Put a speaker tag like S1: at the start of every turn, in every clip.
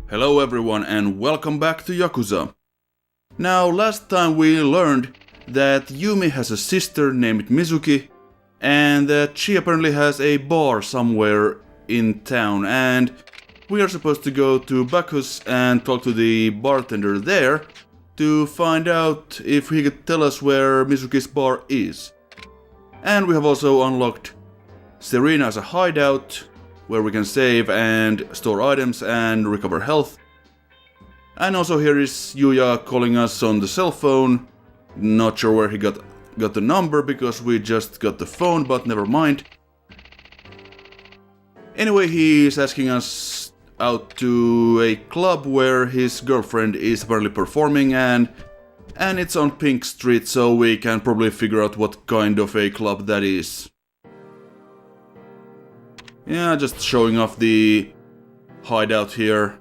S1: Hello everyone and welcome back to Yakuza. Now last time we learned that Yumi has a sister named Mizuki and that she apparently has a bar somewhere in town, and we are supposed to go to Bacchus and talk to the bartender there to find out if he could tell us where Mizuki's bar is. And we have also unlocked Serena as a hideout where we can save and store items and recover health. And also here is Yuya calling us on the cell phone. Not sure where he got the number because we just got the phone, but never mind. Anyway, he is asking us out to a club where his girlfriend is apparently performing, and it's on Pink Street, so we can probably figure out what kind of a club that is. Yeah, just showing off the hideout here.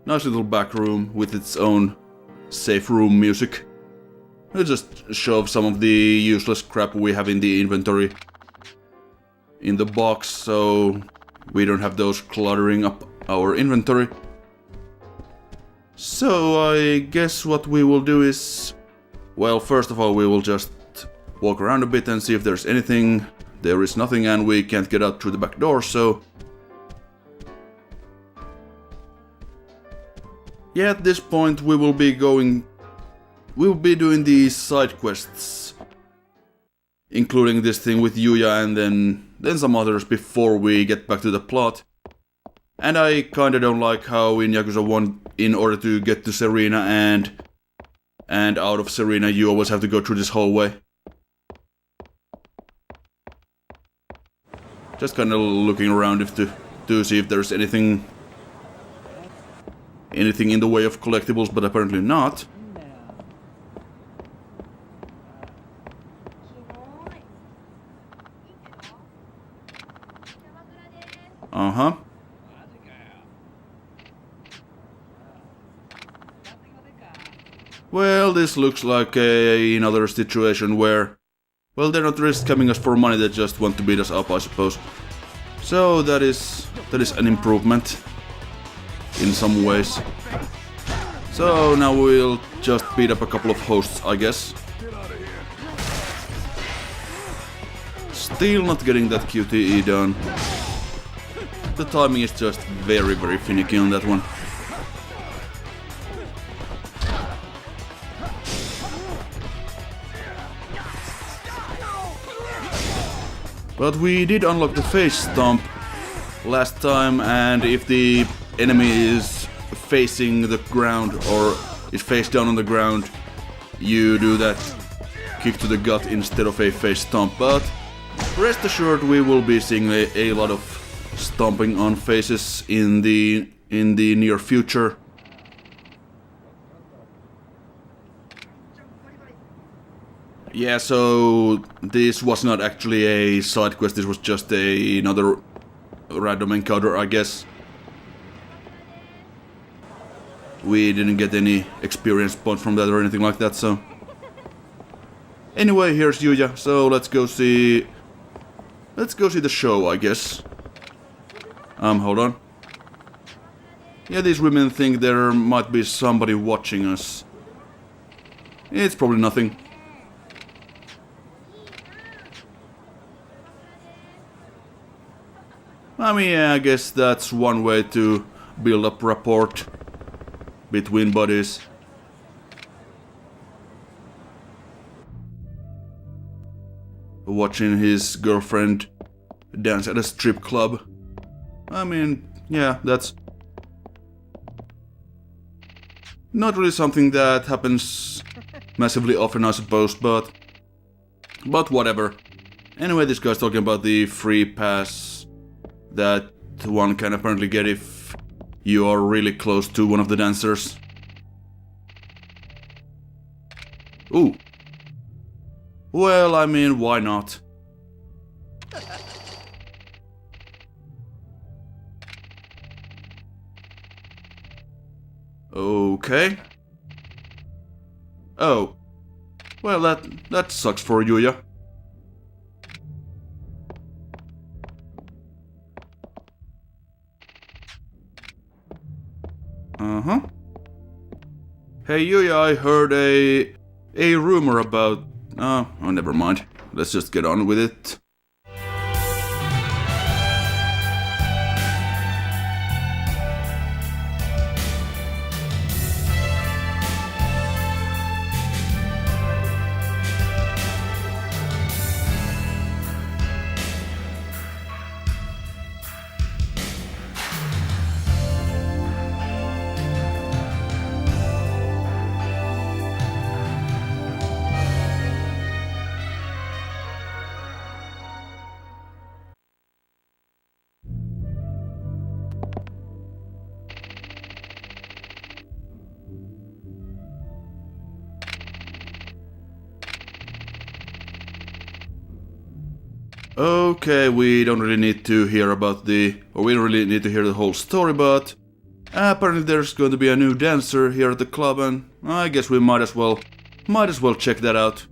S1: Nice little back room with its own safe room music. We'll just show off some of the useless crap we have in the inventory in the box, so we don't have those cluttering up our inventory. So I guess what we will do is, well, first of all we will just walk around a bit and see if there's anything. There is nothing and we can't get out through the back door, so... Yeah, at this point we will be doing these side quests, including this thing with Yuya and then some others before we get back to the plot. And I kinda don't like how in Yakuza 1, in order to get to Serena and out of Serena, you always have to go through this hallway. Just kinda looking around to see if there's anything in the way of collectibles, but apparently not. Uh-huh. Well, this looks like another situation where, well, they're not risk coming us for money, they just want to beat us up, I suppose. So that is an improvement in some ways. So now we'll just beat up a couple of hosts, I guess. Still not getting that QTE done. The timing is just very, very finicky on that one. But we did unlock the face stomp last time, and if the enemy is facing the ground or is face down on the ground, you do that kick to the gut instead of a face stomp. But rest assured, we will be seeing a lot of stomping on faces in the near future. Yeah, so this was not actually a side quest, this was just another random encounter, I guess. We didn't get any experience points from that or anything like that, so... Anyway, here's Yuya, so let's go see the show, I guess. Hold on. Yeah, these women think there might be somebody watching us. It's probably nothing. I mean, yeah, I guess that's one way to build up rapport between buddies. Watching his girlfriend dance at a strip club. I mean, yeah, that's not really something that happens massively often, I suppose, but whatever. Anyway, this guy's talking about the free pass that one can apparently get if you are really close to one of the dancers. Ooh. Well, I mean, why not? Okay. Oh. Well, that sucks for Yuya. Uh-huh. Hey Yuya, I heard a rumor about... oh, never mind. Let's just get on with it. Okay, we don't really need to hear about we don't really need to hear the whole story, but apparently there's going to be a new dancer here at the club, and I guess we might as well check that out.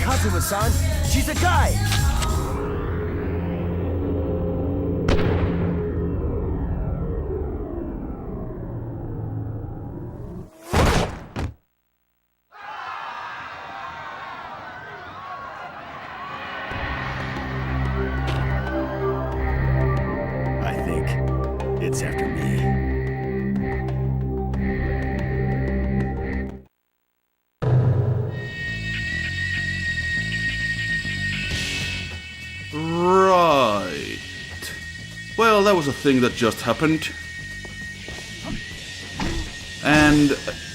S2: Kazuma-san, she's a guy! I think it's after me.
S1: Right. Well, that was a thing that just happened. And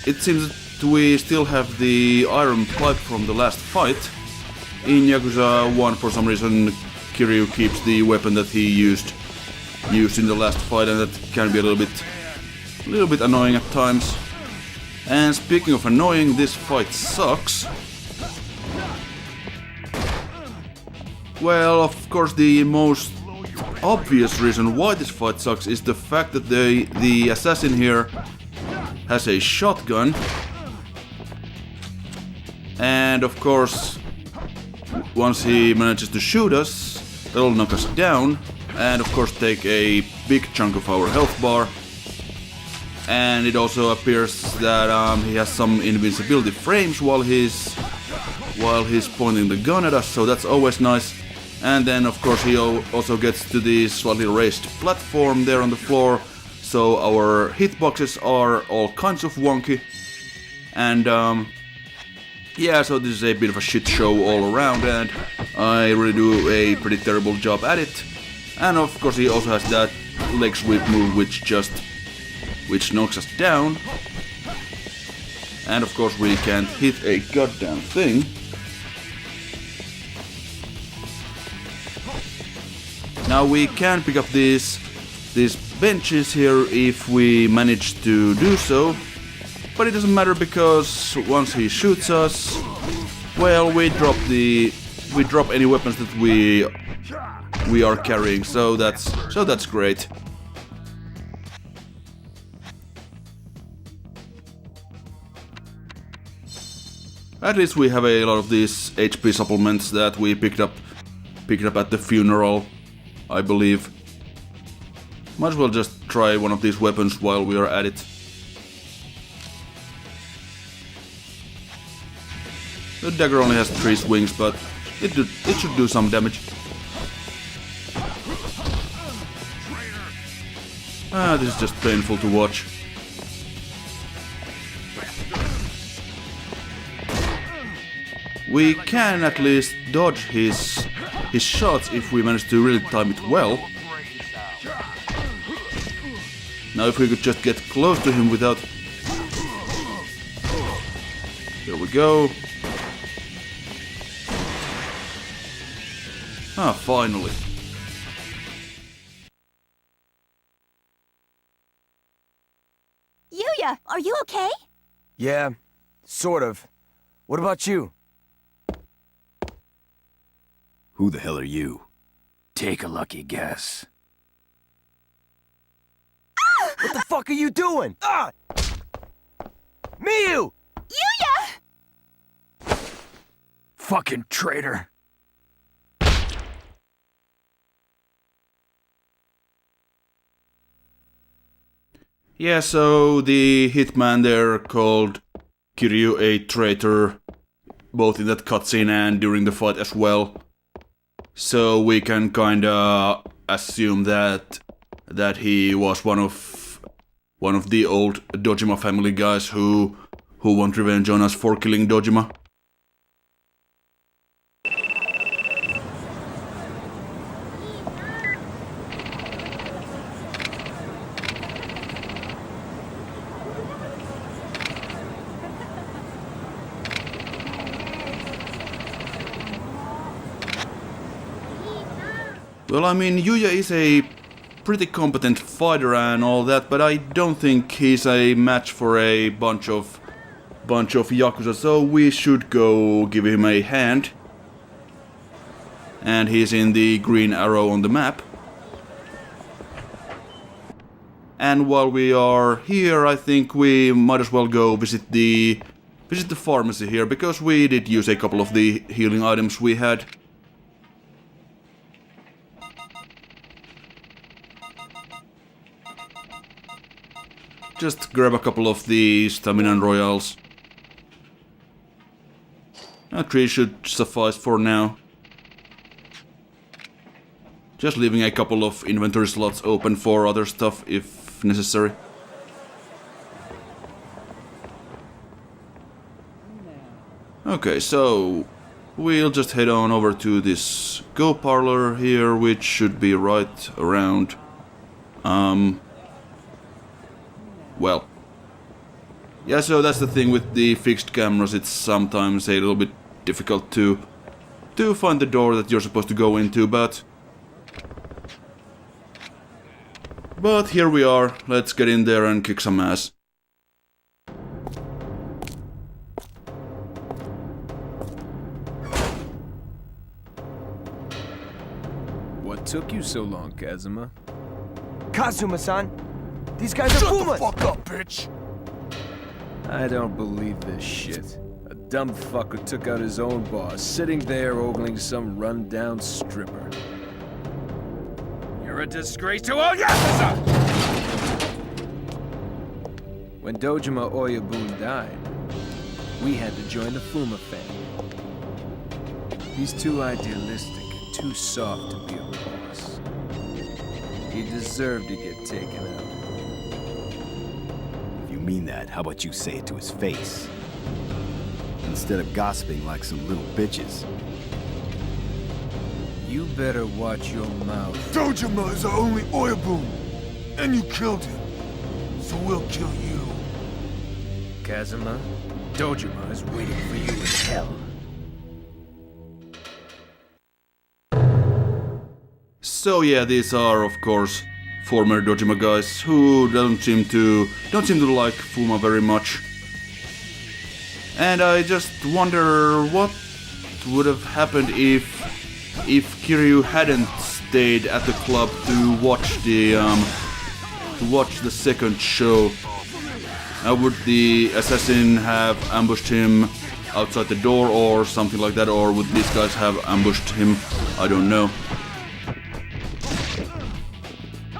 S1: it seems that we still have the iron pipe from the last fight. In Yakuza 1, for some reason, Kiryu keeps the weapon that he used in the last fight, and that can be a little bit annoying at times. And speaking of annoying, this fight sucks. Well, of course, the most obvious reason why this fight sucks is the fact that the assassin here has a shotgun. And of course, once he manages to shoot us, that'll knock us down. And of course take a big chunk of our health bar. And it also appears that he has some invincibility frames while he's pointing the gun at us, so that's always nice. And then of course he also gets to the slightly raised platform there on the floor, so our hitboxes are all kinds of wonky. And yeah, so this is a bit of a shit show all around, and I really do a pretty terrible job at it. And of course he also has that leg sweep move which knocks us down. And of course we can't hit a goddamn thing. Now we can pick up these benches here if we manage to do so, but it doesn't matter because once he shoots us, well, we drop any weapons that we are carrying, so that's great. At least we have a lot of these HP supplements that we picked up at the funeral, I believe. Might as well just try one of these weapons while we are at it. The dagger only has 3 swings, but it should do some damage. This is just painful to watch. We can at least dodge his shots if we manage to really time it well. Now if we could just get close to him without... There we go. Ah, finally.
S3: Yuya, are you okay?
S2: Yeah, sort of. What about you? Who the hell are you? Take a lucky guess. What the fuck are you doing? Ah! Miyu!
S3: Yuya!
S2: Fucking traitor.
S1: Yeah, so the hitman there called Kiryu a traitor, both in that cutscene and during the fight as well. So we can kinda assume that he was one of the old Dojima family guys who want revenge on us for killing Dojima. Well, I mean, Yuya is a pretty competent fighter and all that, but I don't think he's a match for a bunch of Yakuza, so we should go give him a hand. And he's in the green arrow on the map. And while we are here, I think we might as well go visit the pharmacy here, because we did use a couple of the healing items we had. Just grab a couple of the stamina royals. 3 should suffice for now. Just leaving a couple of inventory slots open for other stuff if necessary. Okay, so we'll just head on over to this Go Parlor here, which should be right around. Well, yeah, so that's the thing with the fixed cameras, it's sometimes a little bit difficult to find the door that you're supposed to go into, but here we are, let's get in there and kick some ass.
S4: What took you so long, Kazuma?
S2: Kazuma-san, these guys are Pumas!
S4: Shut the fuck up, bitch! I don't believe this shit. A dumb fuck who took out his own boss, sitting there ogling some run-down stripper. You're a disgrace to all Yakuza! When Dojima Oyabun died, we had to join the Fuma family. He's too idealistic and too soft to be a boss. He deserved to get taken out.
S2: If you mean that, how about you say it to his face? Instead of gossiping like some little bitches.
S4: You better watch your mouth.
S5: Dojima is our only Oyabun, and you killed him, so we'll kill you.
S4: Kazuma, Dojima is waiting for you in hell.
S1: So yeah, these are of course former Dojima guys who don't seem to like Fuma very much. And I just wonder what would have happened if Kiryu hadn't stayed at the club to watch the second show. Would the assassin have ambushed him outside the door or something like that, or would these guys have ambushed him? I don't know.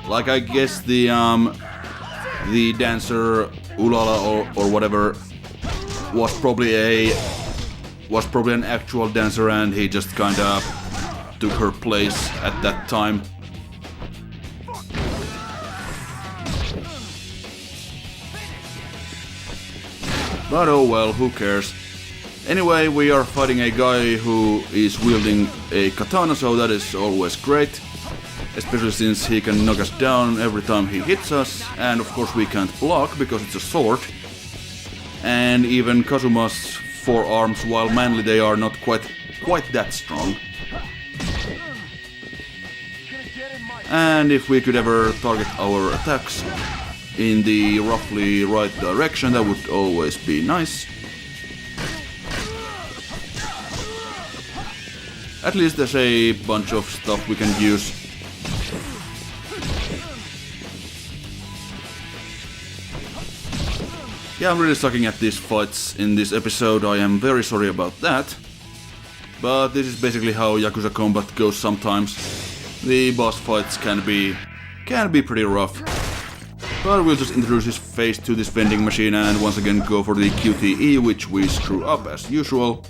S1: Like, I guess the dancer Ulala or whatever was probably an actual dancer, and he just kinda took her place at that time. But oh well, who cares? Anyway, we are fighting a guy who is wielding a katana, so that is always great. especially since he can knock us down every time he hits us, and of course we can't block because it's a sword. And even Kazuma's forearms, while manly, they are not quite that strong. And if we could ever target our attacks in the roughly right direction, that would always be nice. At least there's a bunch of stuff we can use. Yeah, I'm really sucking at these fights in this episode, I am very sorry about that. But this is basically how Yakuza combat goes sometimes. The boss fights can be pretty rough. But we'll just introduce his face to this vending machine and once again go for the QTE, which we screw up as usual.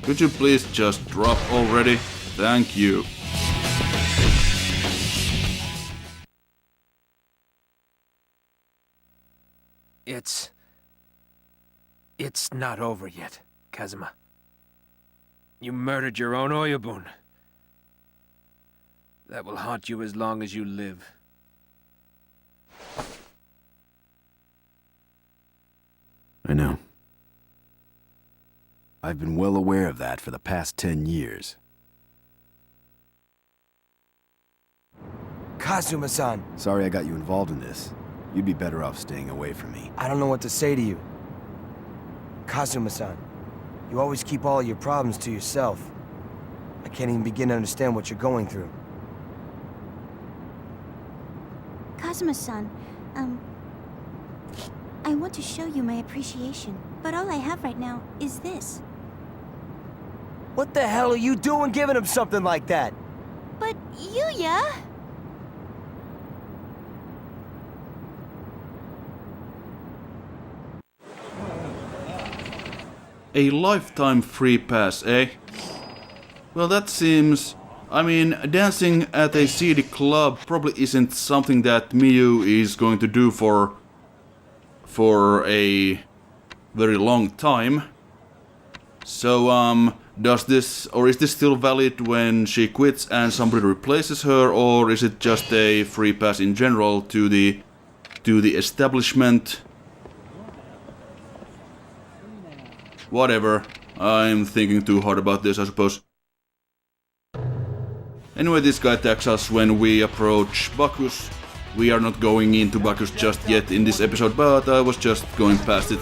S1: Could you please just drop already? Thank you.
S4: It's not over yet, Kazuma. You murdered your own Oyabun. That will haunt you as long as you live.
S2: I know. I've been well aware of that for the past 10 years.
S3: Kazuma-san.
S2: Sorry I got you involved in this. You'd be better off staying away from me.
S3: I don't know what to say to you. Kazuma-san, you always keep all your problems to yourself. I can't even begin to understand what you're going through.
S6: Kazuma-san, I want to show you my appreciation, but all I have right now is this.
S3: What the hell are you doing giving him something like that?
S6: But Yuya!
S1: A lifetime free pass, eh? Well, that seems... I mean, dancing at a seedy club probably isn't something that Miyu is going to do for a very long time. So, does this, or is this still valid when she quits and somebody replaces her, or is it just a free pass in general to the establishment? Whatever. I'm thinking too hard about this, I suppose. Anyway, this guy attacks us when we approach Baku's. We are not going into Baku's just yet in this episode, but I was just going past it.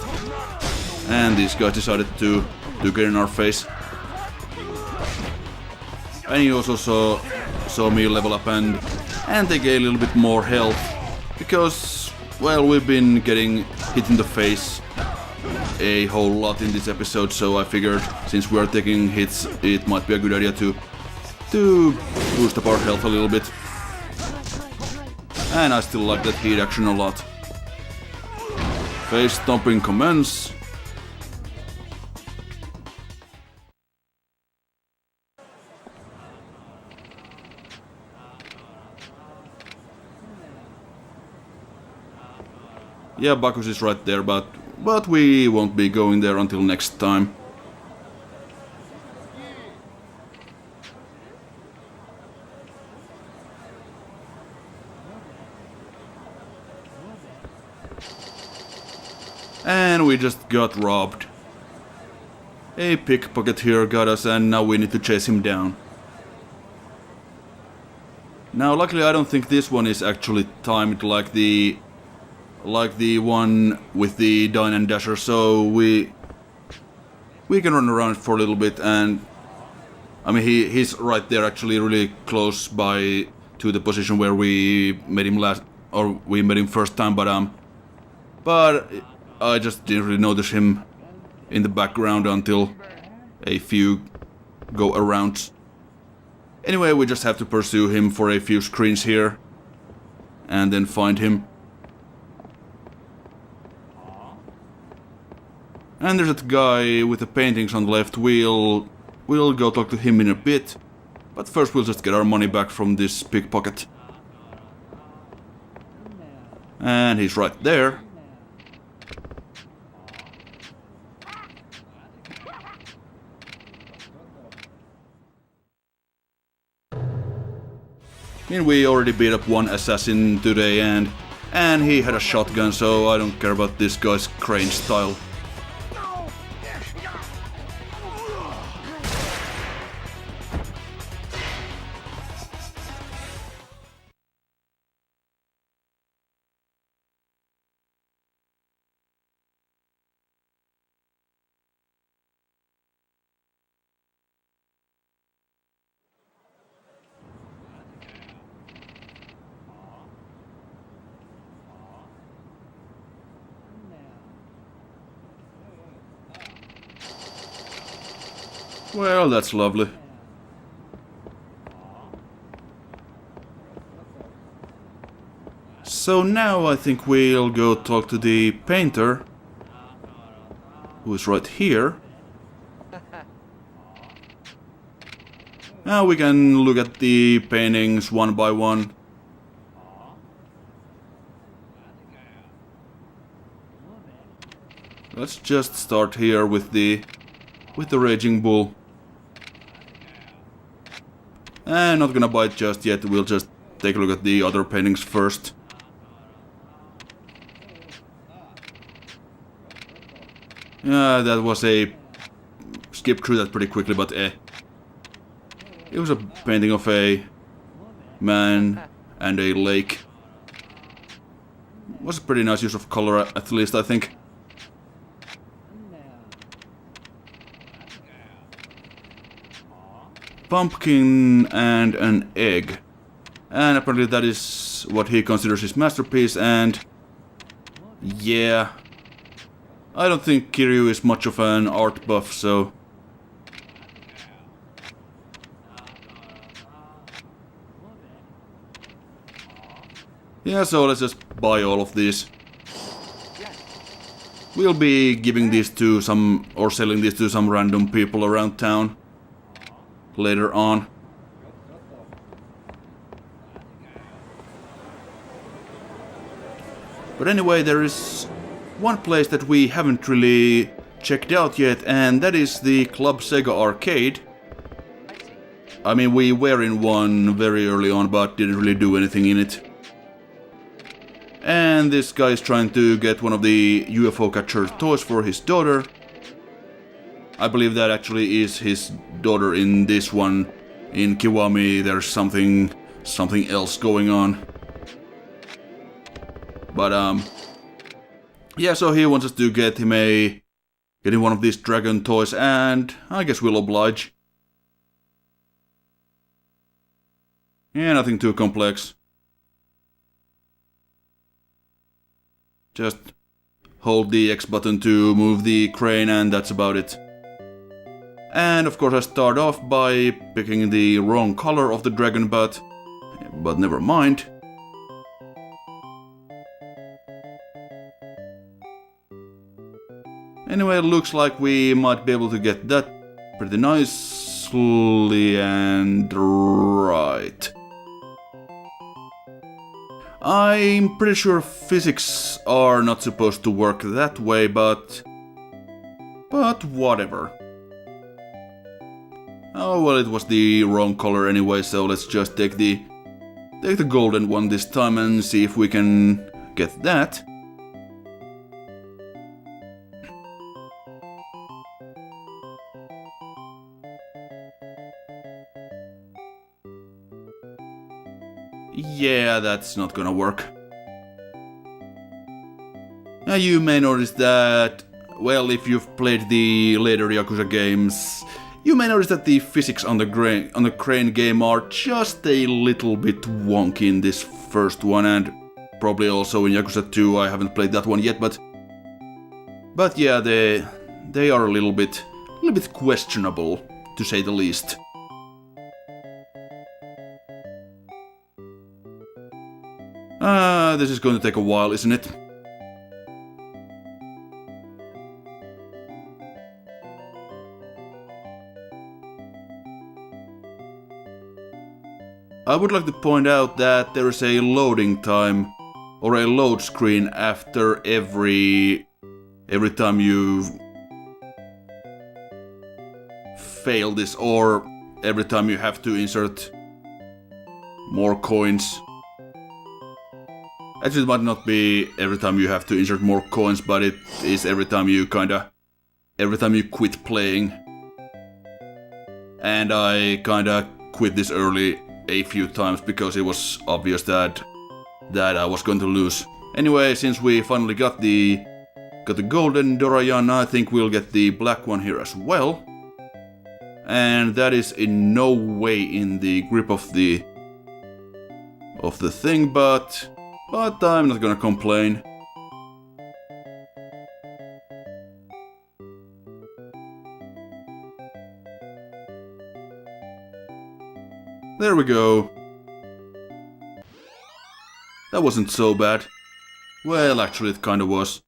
S1: And this guy decided to get in our face. And he also saw me level up and take a little bit more health. Because, well, we've been getting hit in the face a whole lot in this episode, so I figured since we are taking hits, it might be a good idea to boost up our health a little bit. And I still like that heat action a lot. Face stomping commence. Yeah, Bakus is right there, but we won't be going there until next time. And we just got robbed. A pickpocket here got us, and now we need to chase him down. Now, luckily I don't think this one is actually timed like the one with the Dine and Dasher, so we can run around for a little bit, and I mean he's right there, actually really close by to the position where we met him first time, but I just didn't really notice him in the background until a few go arounds. Anyway, we just have to pursue him for a few screens here and then find him. And there's that guy with the paintings on the left. We'll go talk to him in a bit, but first we'll just get our money back from this pickpocket. And he's right there. I mean, we already beat up one assassin today and he had a shotgun, so I don't care about this guy's crane style. Well, that's lovely. So now I think we'll go talk to the painter, who is right here. Now we can look at the paintings one by one. Let's just start here with the Raging Bull. Not gonna buy it just yet, we'll just take a look at the other paintings first. Yeah, that was a... skip through that pretty quickly, but It was a painting of a man and a lake. Was a pretty nice use of color, at least, I think. Pumpkin and an egg. And apparently that is what he considers his masterpiece, and... yeah... I don't think Kiryu is much of an art buff, so... yeah, so let's just buy all of these. We'll be giving these to some... or selling these to some random people around town later on. But anyway, there is one place that we haven't really checked out yet, and that is the Club Sega arcade. I mean, we were in one very early on, but didn't really do anything in it. And this guy is trying to get one of the UFO catcher toys for his daughter. I believe that actually is his daughter in this one. In Kiwami there's something else going on. But yeah, so he wants us to get him one of these dragon toys, and I guess we'll oblige. Yeah, nothing too complex. Just hold the X button to move the crane, and that's about it. And of course I start off by picking the wrong color of the dragon, but never mind. Anyway, it looks like we might be able to get that pretty nicely and right. I'm pretty sure physics are not supposed to work that way, but whatever. Oh well, it was the wrong color anyway, so let's just take the golden one this time and see if we can get that. Yeah, that's not gonna work. Now you may notice that, well, if you've played the later Yakuza games, you may notice that the physics on the crane game are just a little bit wonky in this first one, and probably also in Yakuza 2. I haven't played that one yet, but yeah, they are a little bit questionable, to say the least. This is going to take a while, isn't it? I would like to point out that there is a loading time, or a load screen after every time you fail this, or every time you have to insert more coins. Actually, it might not be every time you have to insert more coins, but it is every time you quit playing. And I kinda quit this early a few times because it was obvious that I was going to lose. Anyway, since we finally got the golden Dorayan, I think we'll get the black one here as well. And that is in no way in the grip of the thing, but I'm not gonna complain. There we go. That wasn't so bad. Well, actually it kinda was.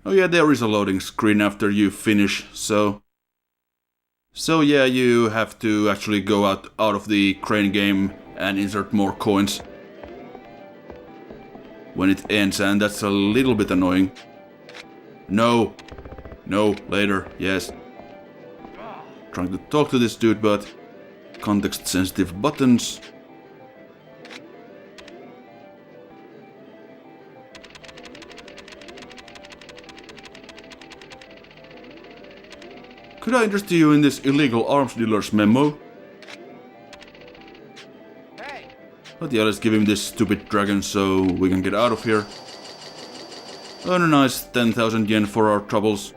S1: Oh yeah, there is a loading screen after you finish, so yeah, you have to actually go out of the crane game and insert more coins when it ends, and that's a little bit annoying. No, later, yes. Trying to talk to this dude, but context-sensitive buttons. Could I interest you in this illegal arms dealer's memo? Hey. But yeah, let's give him this stupid dragon so we can get out of here. Earn a nice 10,000 yen for our troubles.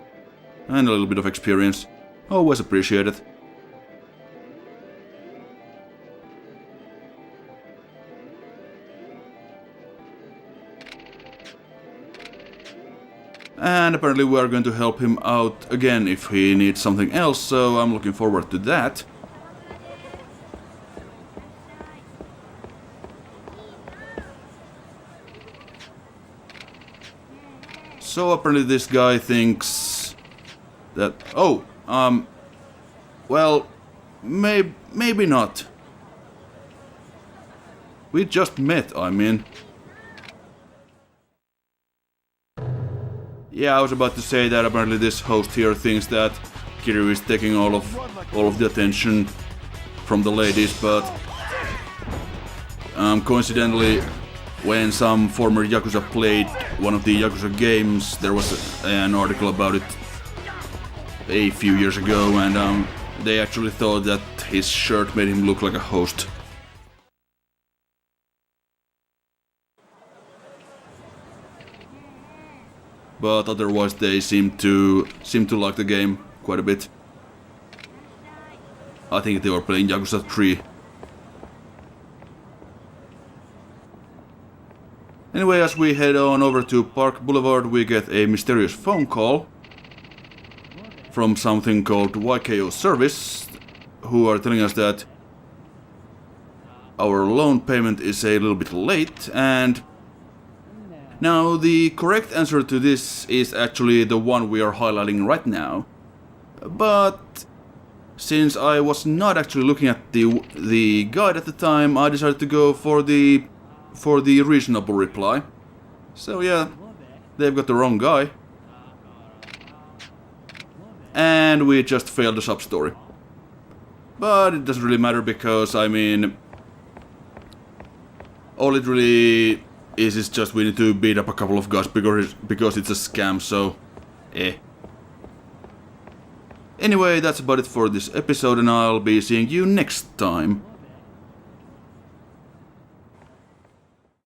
S1: And a little bit of experience. Always appreciated. And apparently we are going to help him out again if he needs something else, so I'm looking forward to that. So apparently this guy thinks that... Oh, well, maybe not. We just met, I mean. Yeah, I was about to say that apparently this host here thinks that Kiryu is taking all of the attention from the ladies, but coincidentally, when some former Yakuza played one of the Yakuza games, there was an article about it a few years ago, and they actually thought that his shirt made him look like a host. But otherwise they seem to like the game quite a bit. I think they were playing Yakuza 3. Anyway, as we head on over to Park Boulevard, we get a mysterious phone call from something called YKO Service, who are telling us that our loan payment is a little bit late, and now the correct answer to this is actually the one we are highlighting right now. But since I was not actually looking at the guide at the time, I decided to go for the reasonable reply. So yeah, they've got the wrong guy. And we just failed the sub-story. But it doesn't really matter because, I mean, all it really is just we need to beat up a couple of guys because it's a scam, so eh. Anyway, that's about it for this episode, and I'll be seeing you next time.